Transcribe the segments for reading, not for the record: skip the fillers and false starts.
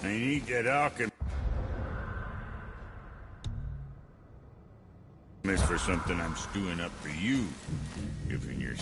I need that alchemist for something I'm stewing up for you, given your...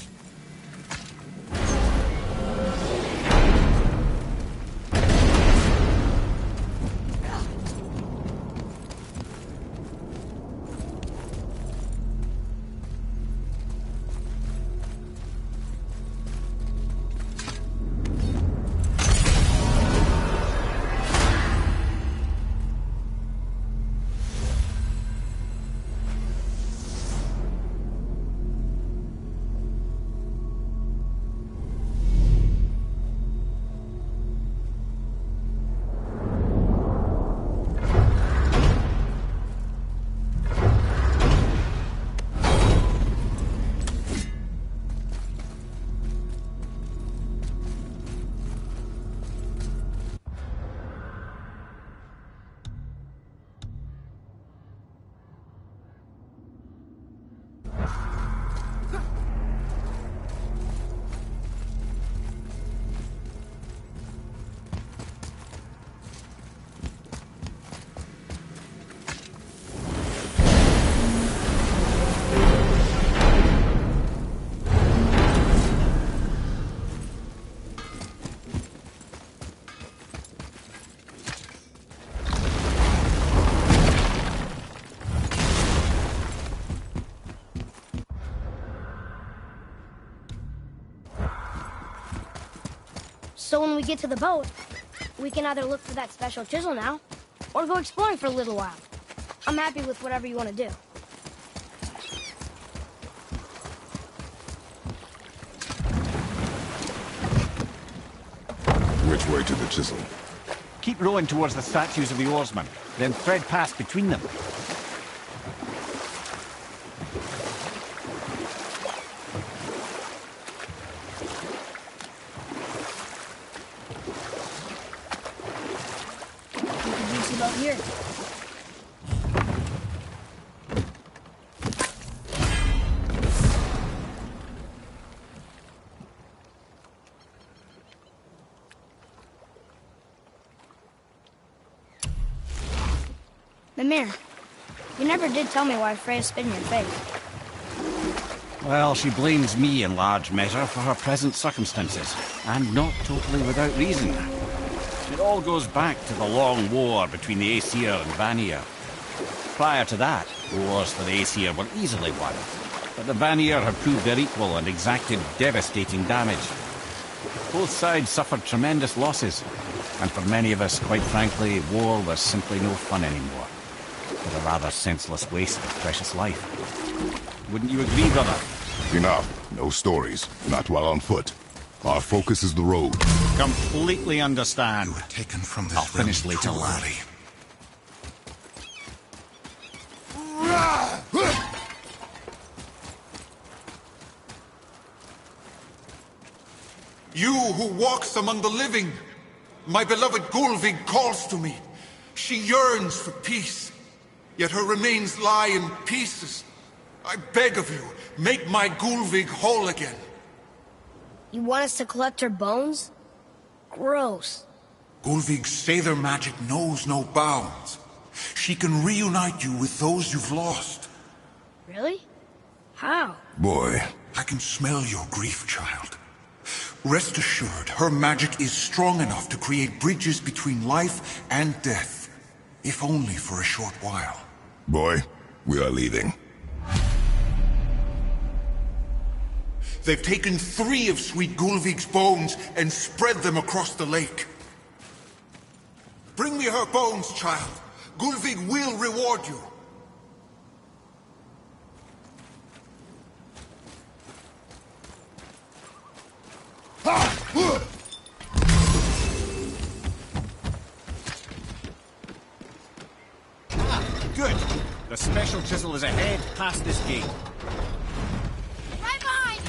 So when we get to the boat, we can either look for that special chisel now, or go exploring for a little while. I'm happy with whatever you want to do. Which way to the chisel? Keep rowing towards the statues of the oarsmen, then thread past between them. Here. Mimir, you never did tell me why Freya spit in your face. Well, she blames me in large measure for her present circumstances, and not totally without reason. It all goes back to the long war between the Aesir and Vanir. Prior to that, wars for the Aesir were easily won, but the Vanir had proved their equal and exacted devastating damage. Both sides suffered tremendous losses, and for many of us, quite frankly, war was simply no fun anymore. It was a rather senseless waste of precious life. Wouldn't you agree, brother? Enough. No stories. Not while on foot. Our focus is the road. Completely understand. You were taken from this I'll finish later, cruelly. lad. You who walks among the living, my beloved Gulvig calls to me. She yearns for peace, yet her remains lie in pieces. I beg of you, make my Gulvig whole again. You want us to collect her bones? Gross. Gulvig's Seidr magic knows no bounds. She can reunite you with those you've lost. Really? How? Boy. I can smell your grief, child. Rest assured, her magic is strong enough to create bridges between life and death. If only for a short while. Boy, we are leaving. They've taken 3 of Sweet Gulvig's bones and spread them across the lake. Bring me her bones, child. Gulvig will reward you. Good. The special chisel is ahead, past this gate. Right behind!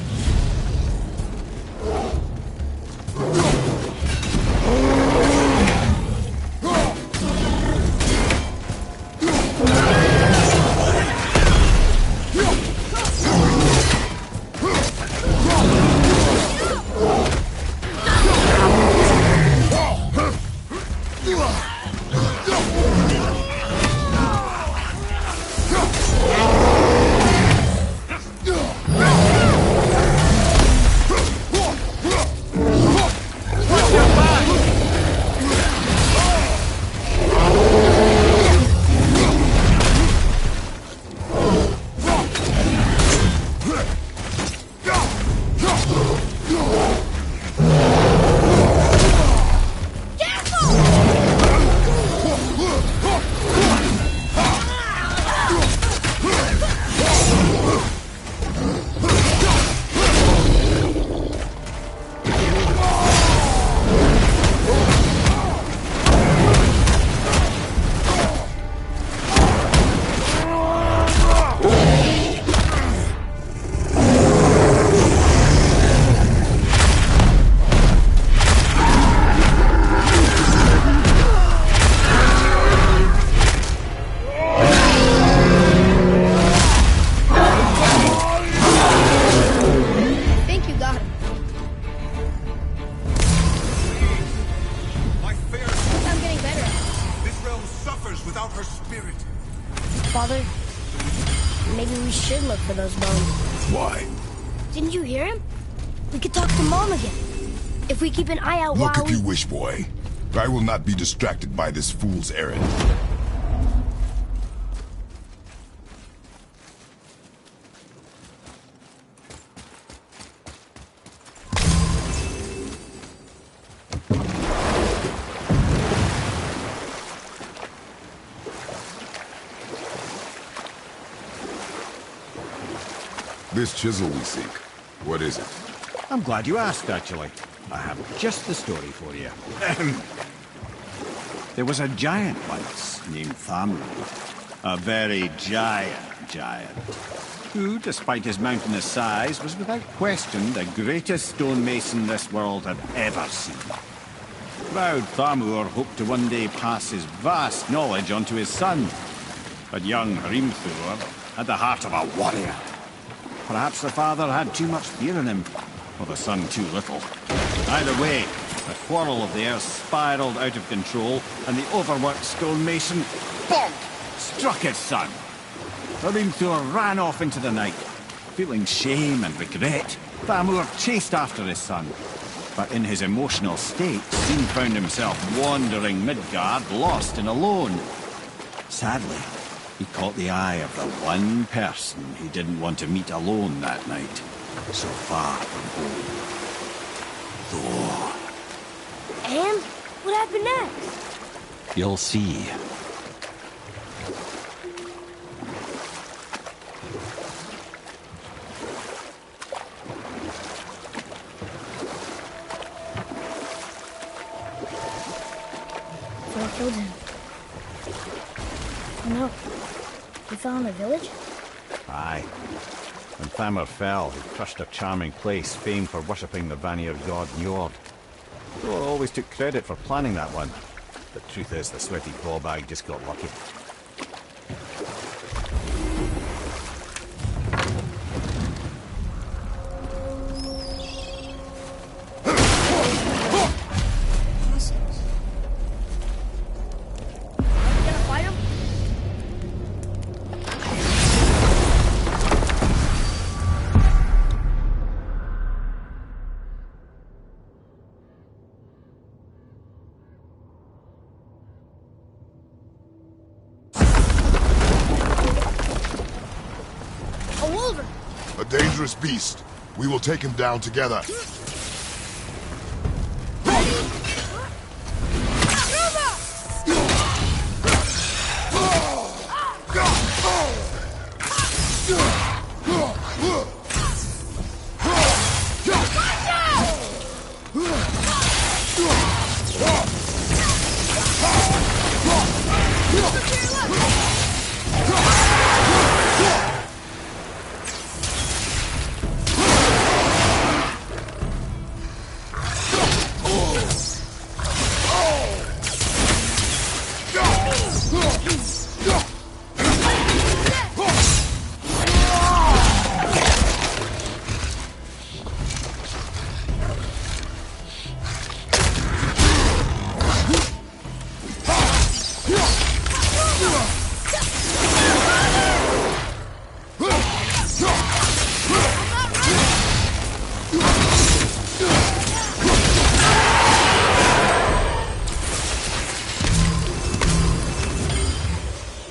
her spirit. Father, maybe we should look for those bones. Why? Didn't you hear him? We could talk to Mom again. If we keep an eye out Look while if you wish, boy. I will not be distracted by this fool's errand. This chisel we seek, what is it? I'm glad you asked, actually. I have just the story for you. There was a giant once named Thamur. A very giant, who, despite his mountainous size, was without question the greatest stonemason this world had ever seen. Proud Thamur hoped to one day pass his vast knowledge on to his son. But young Hrimthur had the heart of a warrior. Perhaps the father had too much fear in him, or the son too little. Either way, the quarrel of theirs spiraled out of control, and the overworked stonemason, bonk, struck his son. Hrimthur ran off into the night. Feeling shame and regret, Thamur chased after his son. But in his emotional state, soon found himself wandering Midgard, lost and alone. Sadly, he caught the eye of the one person he didn't want to meet alone that night, so far from home. Thor. And what happened next? You'll see. Thor killed him. Oh no. He fell in the village? Aye. When Thamur fell, he crushed a charming place famed for worshipping the Vanir god Njord. Thor always took credit for planning that one. The truth is, the sweaty ballbag just got lucky. A dangerous beast. We will take him down together.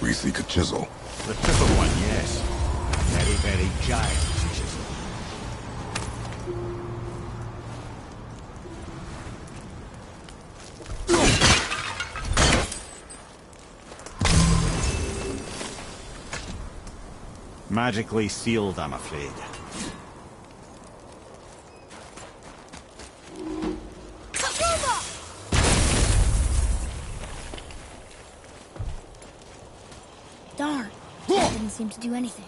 We seek a chisel. The triple one, yes. Very, very giant chisel. Magically sealed, I'm afraid. Darn. That didn't seem to do anything.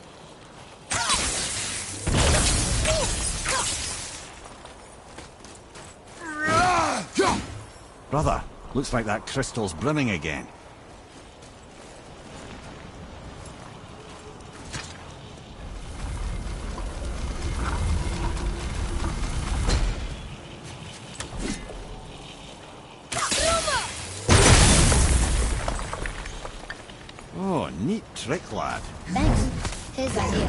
Brother, looks like that crystal's brimming again. Neat trick, lad. Thanks. His idea.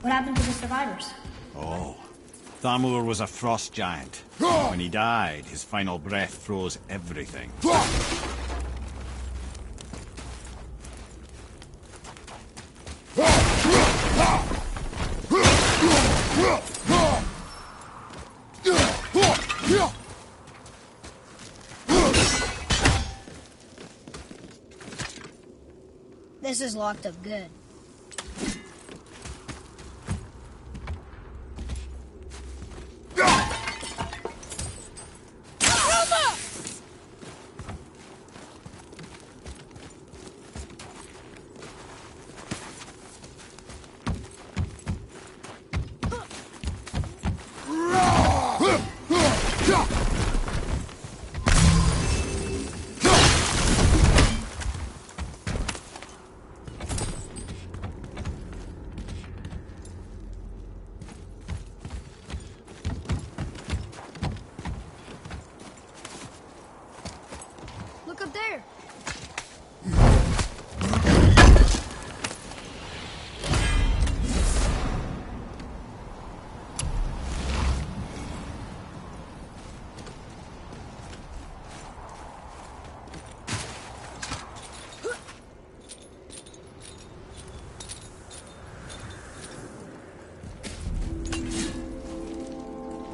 What happened to the survivors? Oh, Thamur was a frost giant. When he died, his final breath froze everything. This is locked up good. Look up there.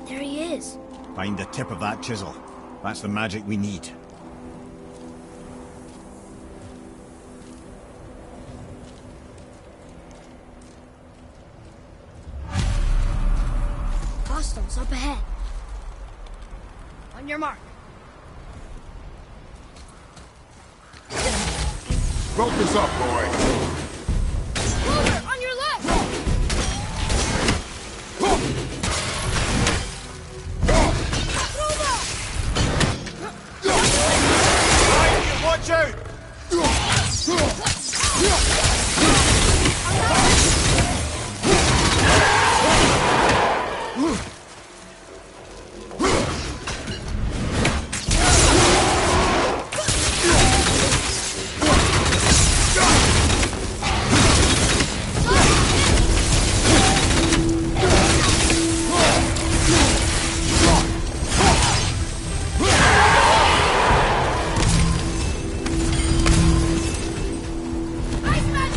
There he is. Find the tip of that chisel. That's the magic we need. Hostiles up ahead. On your mark. Focus up, boy. Closer, on your left! Watch out! Ice Magic!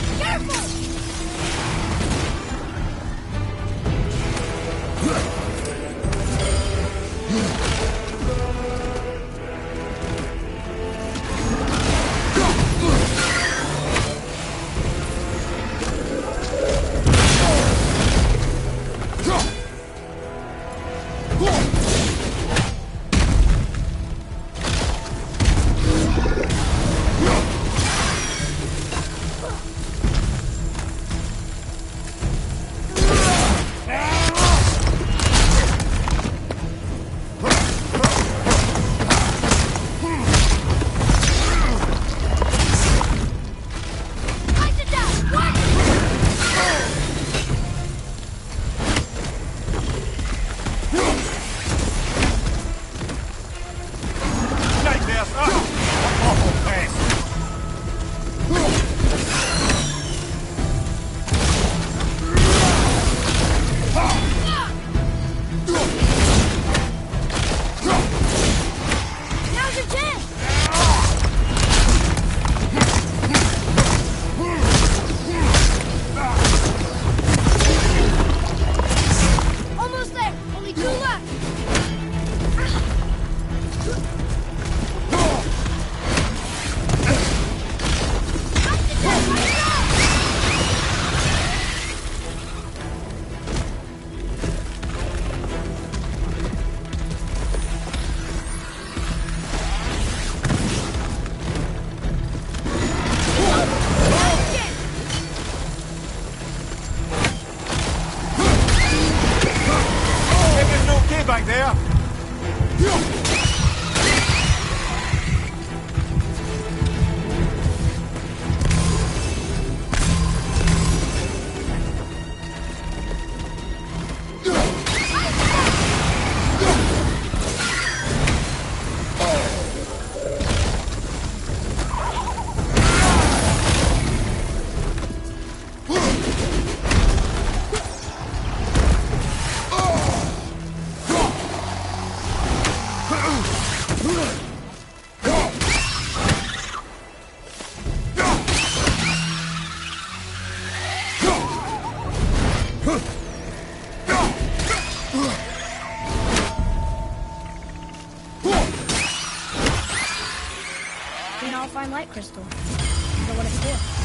You know, I'll find light crystal. You know what it's for.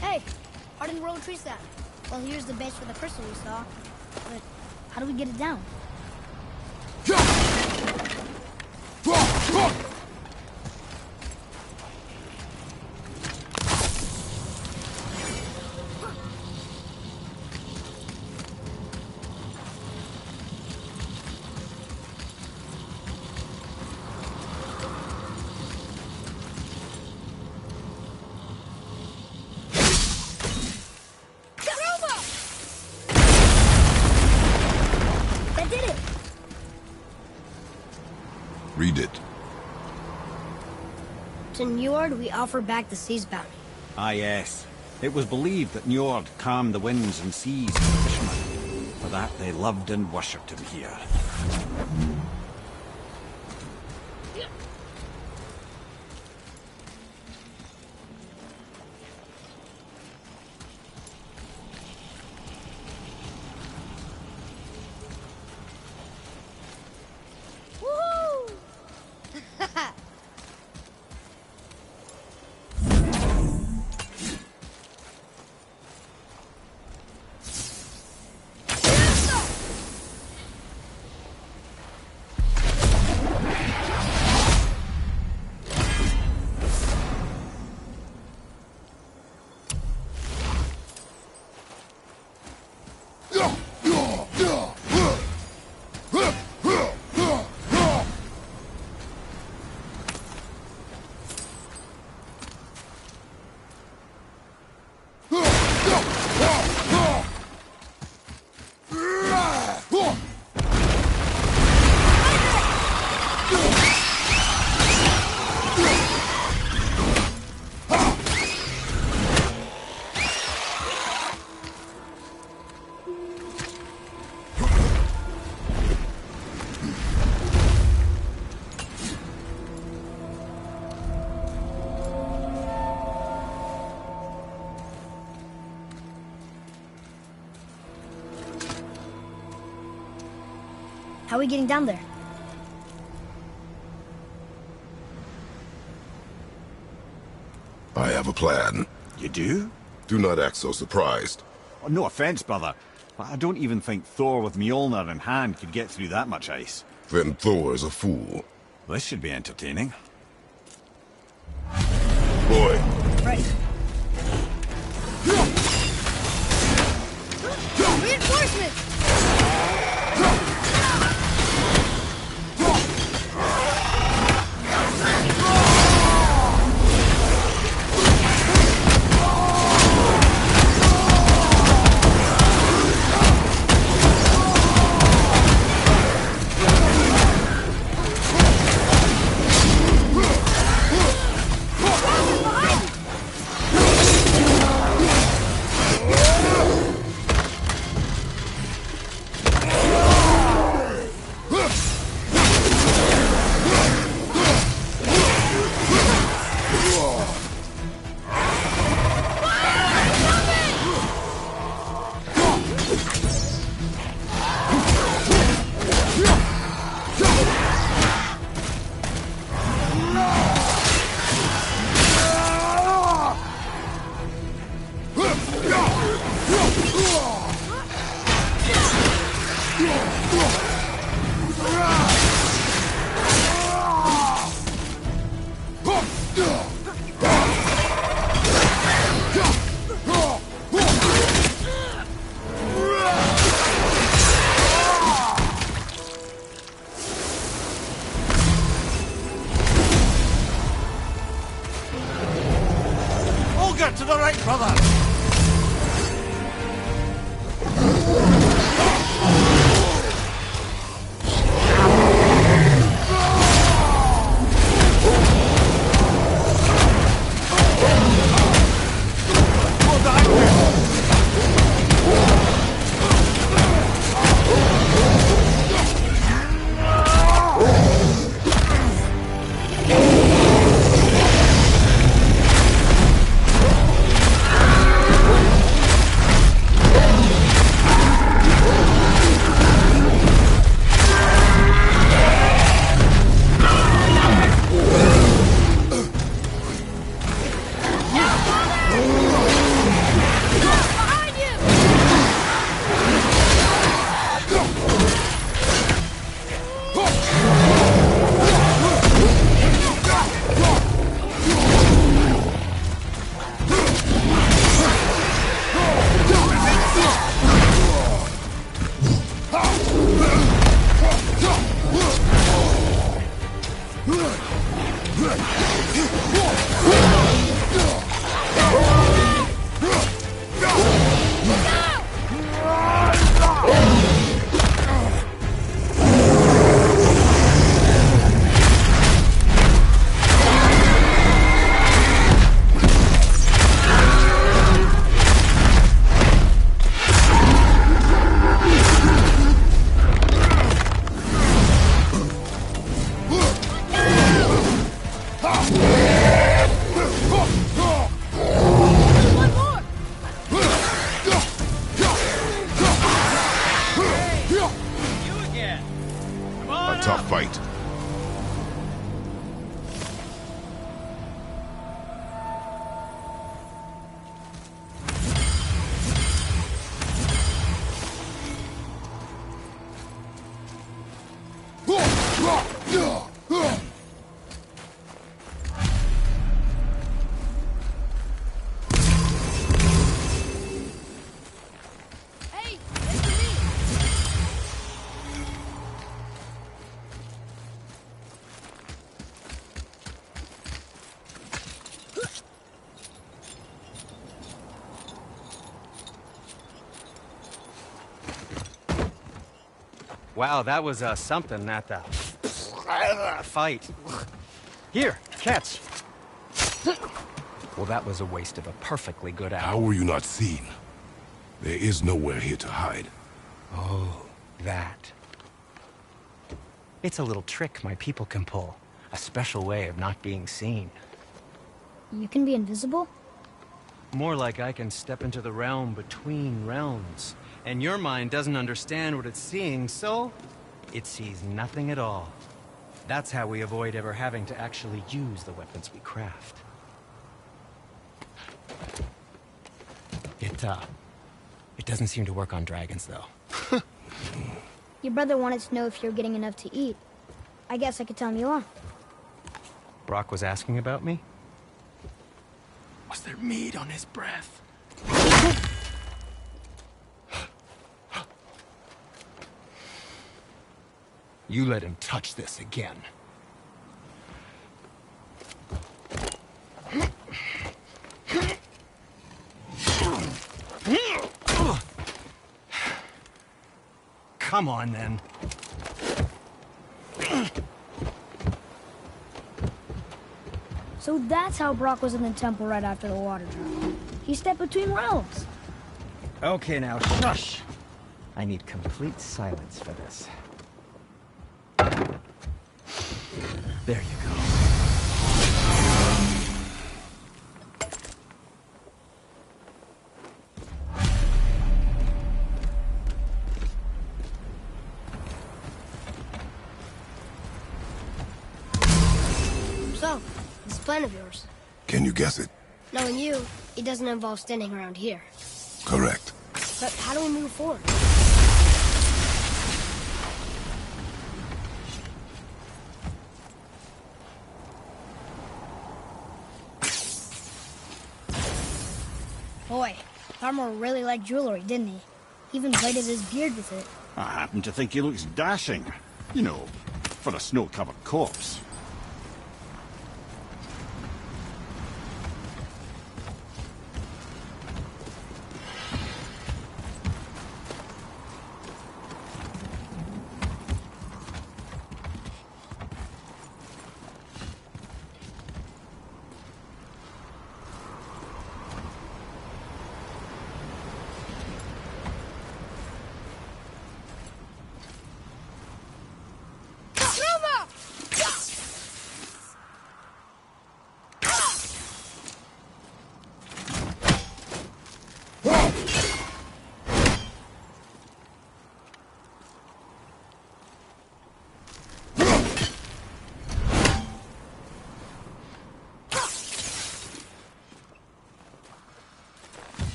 Hey, Arden rolled tree sap. Well, here's the bench for the crystal we saw. But how do we get it down? That did it! Read it. To Njord, we offer back the sea's bounty. Ah, yes. It was believed that Njord calmed the winds and seas for the fishermen. For that, they loved and worshipped him here. Woohoo! How are we getting down there? I have a plan. You do? Do not act so surprised. Oh, no offense, brother, but I don't even think Thor with Mjolnir in hand could get through that much ice. Then Thor is a fool. This should be entertaining. Boy, Right. Reinforcements! Quicker, to the right, brother! Tough fight. Hey, it's me. Wow, that was something at the fight. Here, catch. Well, that was a waste of a perfectly good How hour. were you not seen? There is nowhere here to hide. Oh, that. It's a little trick my people can pull. A special way of not being seen. You can be invisible? More like I can step into the realm between realms. And your mind doesn't understand what it's seeing, so it sees nothing at all. That's how we avoid ever having to actually use the weapons we craft. It doesn't seem to work on dragons, though. Your brother wanted to know if you're getting enough to eat. I guess I could tell him you are. Brock was asking about me? Was there meat on his breath? You let him touch this again. Come on, then. So that's how Brock was in the temple right after the water drop. He stepped between realms. Okay, now, shush. I need complete silence for this. There you go. So, this plan of yours. Can you guess it? Knowing you, it doesn't involve standing around here. Correct. But how do we move forward? Boy, Farmer really liked jewelry, didn't he? He even braided his beard with it. I happen to think he looks dashing. You know, for a snow-covered corpse.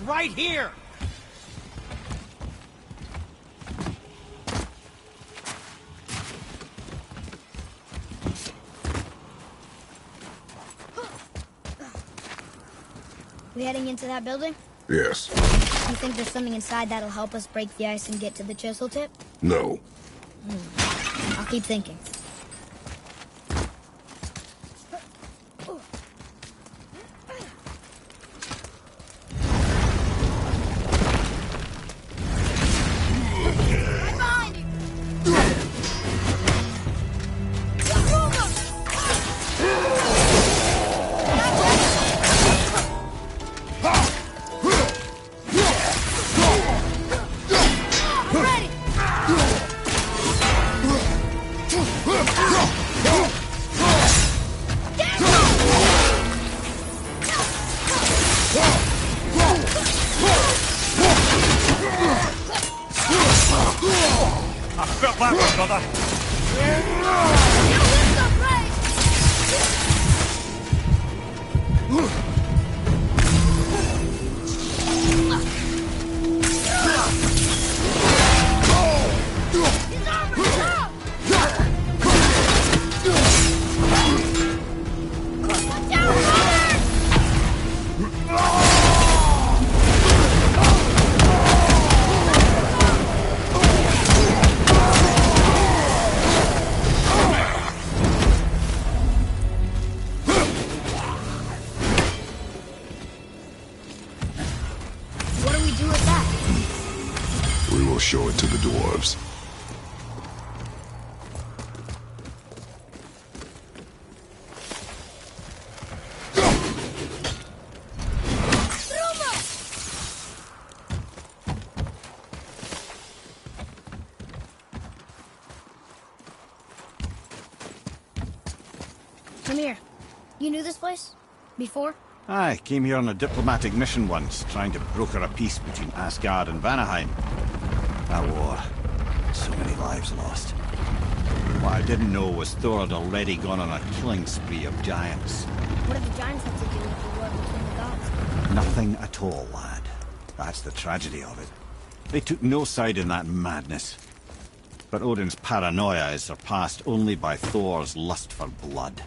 right here! We heading into that building? Yes. You think there's something inside that'll help us break the ice and get to the chisel tip? No. I'll keep thinking. Show it to the dwarves. Come here. You knew this place? Before? I came here on a diplomatic mission once, trying to broker a peace between Asgard and Vanaheim. That war. So many lives lost. What I didn't know was Thor had already gone on a killing spree of giants. What did the giants have to do with the war between the gods? Nothing at all, lad. That's the tragedy of it. They took no side in that madness. But Odin's paranoia is surpassed only by Thor's lust for blood.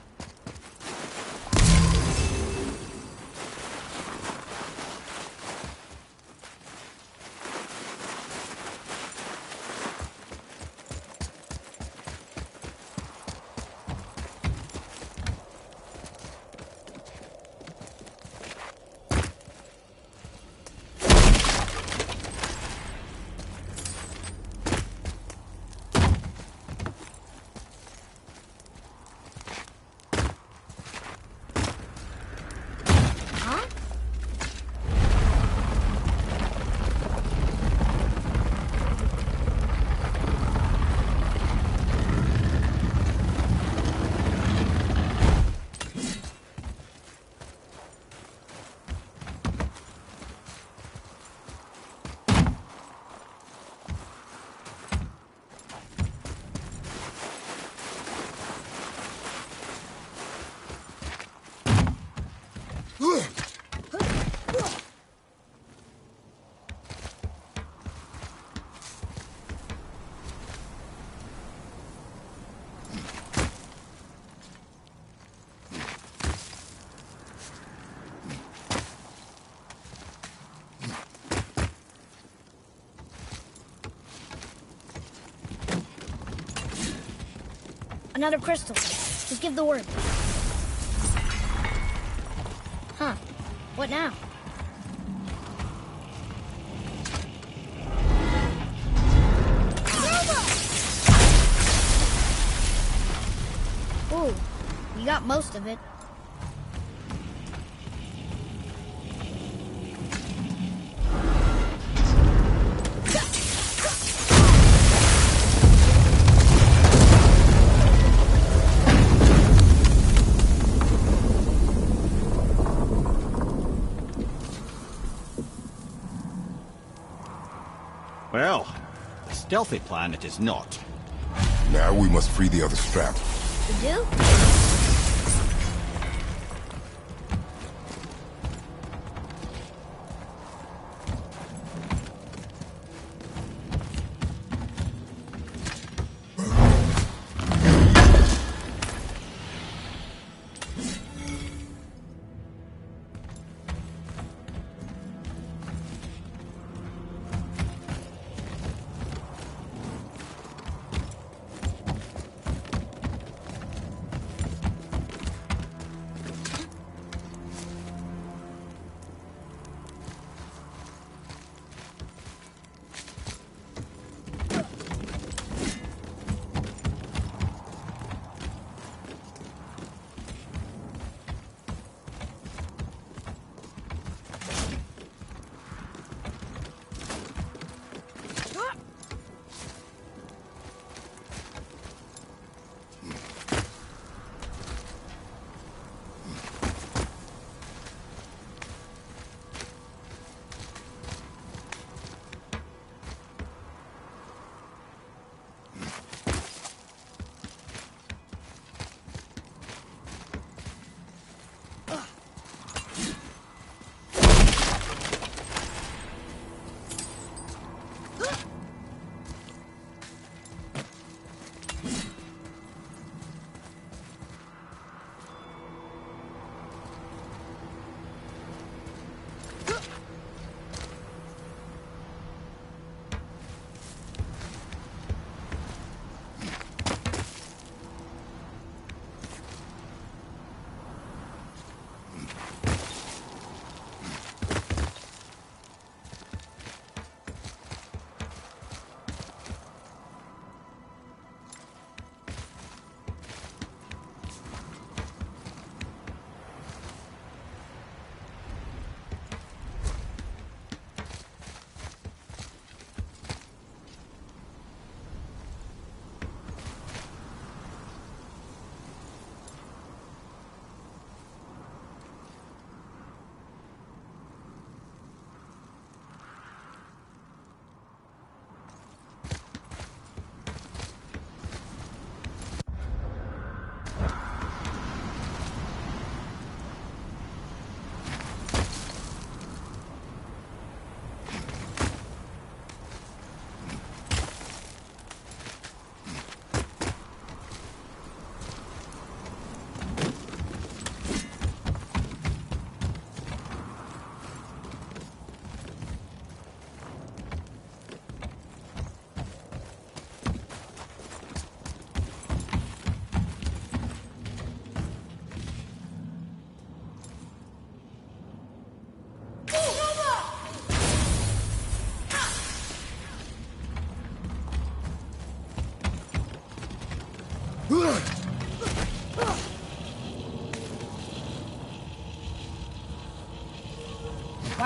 Another crystal. Just give the word. Huh. What now? Ooh, you got most of it. Well, a stealthy plan it is not. Now we must free the other strap. You do?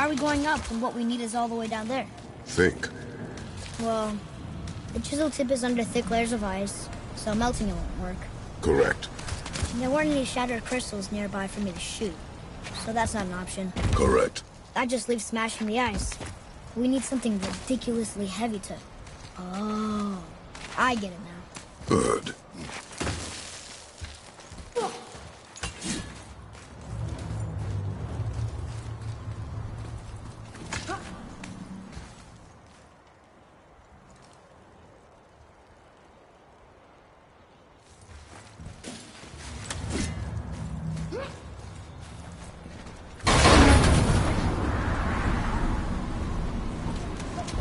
Why are we going up when what we need is all the way down there? Think. Well, the chisel tip is under thick layers of ice, so melting it won't work. Correct. And there weren't any shattered crystals nearby for me to shoot, so that's not an option. Correct. That just leaves smashing the ice. We need something ridiculously heavy to... Oh, I get it now. Good.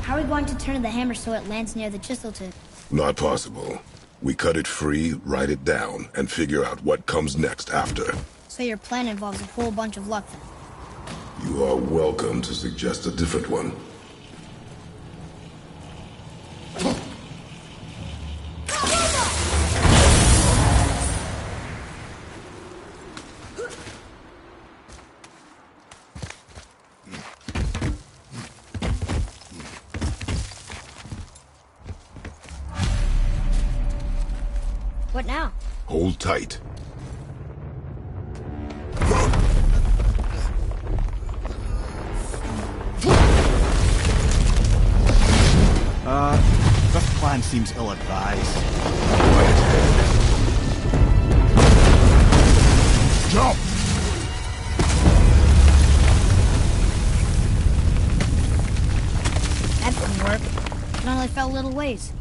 How are we going to turn the hammer so it lands near the chisel tip? Not possible. We cut it free, write it down, and figure out what comes next after. So your plan involves a whole bunch of luck then? You are welcome to suggest a different one. What now? Hold tight. This plan seems ill-advised. Right head. Jump! That didn't work. It only fell a little ways.